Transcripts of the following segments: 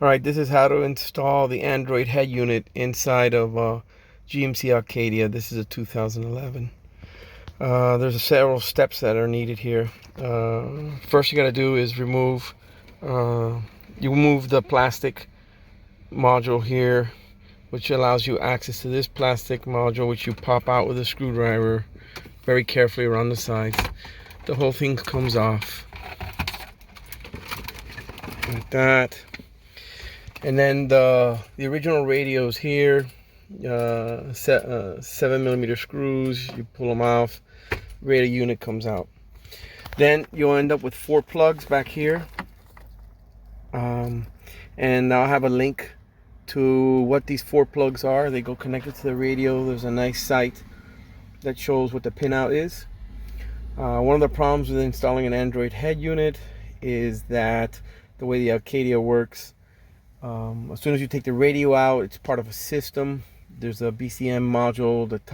Alright, this is how to install the Android head unit inside of GMC ACADIA. This is a 2011. There's several steps that are needed here. First you got to do is remove the plastic module here, which allows you access to this plastic module, which you pop out with a screwdriver very carefully around the sides. The whole thing comes off like that. And then the original radios here, 7mm screws, you pull them off, radio unit comes out. Then you'll end up with 4 plugs back here, and I'll have a link to what these 4 plugs are. They go connected to the radio. There's a nice site that shows what the pinout is. One of the problems with installing an Android head unit is that the way the ACADIA works, as soon as you take the radio out, it's part of a system. There's a BCM module that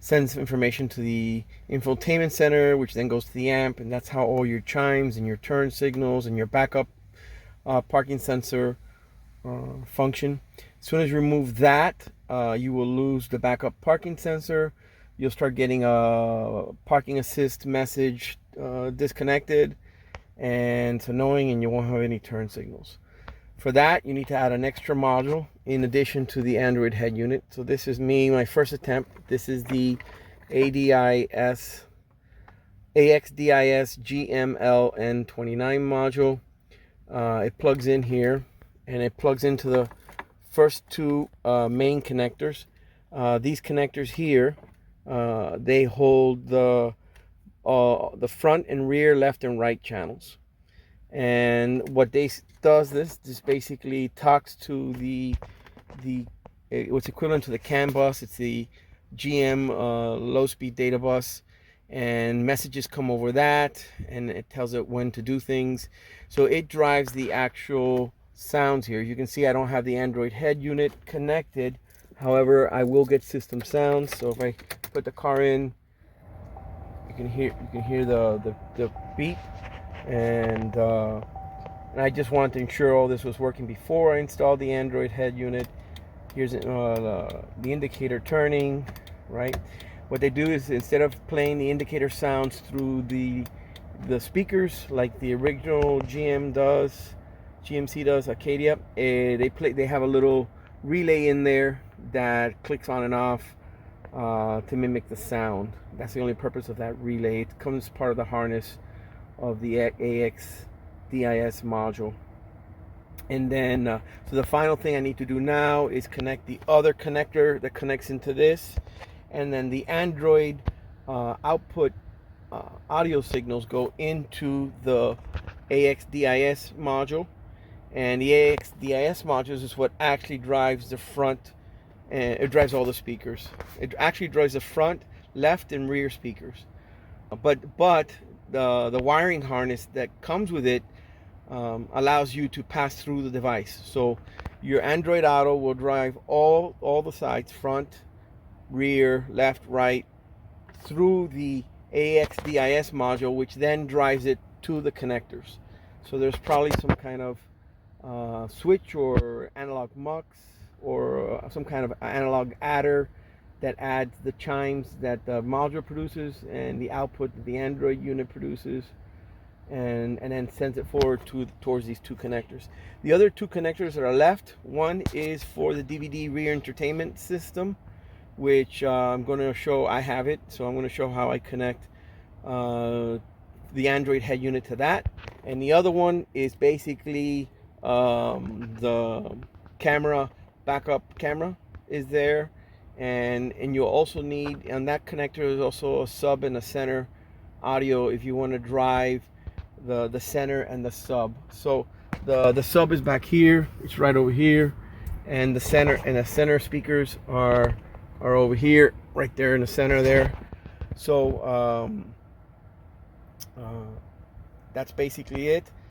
sends information to the infotainment center, which then goes to the amp, and that's how all your chimes and your turn signals and your backup parking sensor function. As soon as you remove that, you will lose the backup parking sensor. You'll start getting a parking assist message disconnected, and it's annoying, and you won't have any turn signals. For that, you need to add an extra module in addition to the Android head unit. So this is my first attempt. This is the AXDIS-GMLN29 module. It plugs in here, and it plugs into the first 2 main connectors. These connectors here, they hold the front and rear, left and right channels. And what this basically talks to what's equivalent to the CAN bus. It's the GM low speed data bus, and messages come over that, and it tells it when to do things. So it drives the actual sounds here. You can see I don't have the Android head unit connected. However, I will get system sounds. So if I put the car in, you can hear the beep. And I just wanted to ensure all this was working before I installed the Android head unit. Here's the indicator turning, right? What they do is, instead of playing the indicator sounds through the speakers like the original GMC does, ACADIA, they have a little relay in there that clicks on and off to mimic the sound. That's the only purpose of that relay. It comes as part of the harness of the AXDIS module. And then so the final thing I need to do now is connect the other connector that connects into this, and then the Android output audio signals go into the AXDIS module, and the AXDIS module is what actually drives the front, and it drives all the speakers. It actually drives the front, left and rear speakers, but the wiring harness that comes with it allows you to pass through the device. So your Android Auto will drive all the sides, front, rear, left, right, through the AXDIS module, which then drives it to the connectors. So there's probably some kind of switch or analog mux or some kind of analog adder that adds the chimes that the module produces and the output that the Android unit produces, and then sends it forward towards these 2 connectors. The other 2 connectors that are left, one is for the DVD rear entertainment system, which I'm going to show. I have it, so I'm going to show how I connect the Android head unit to that. And the other one is basically the camera, backup camera is there. And you'll also need, on that connector, there's also a sub and a center audio if you want to drive the center and the sub. So the sub is back here, it's right over here, and the center speakers are over here, right there in the center there. So that's basically it.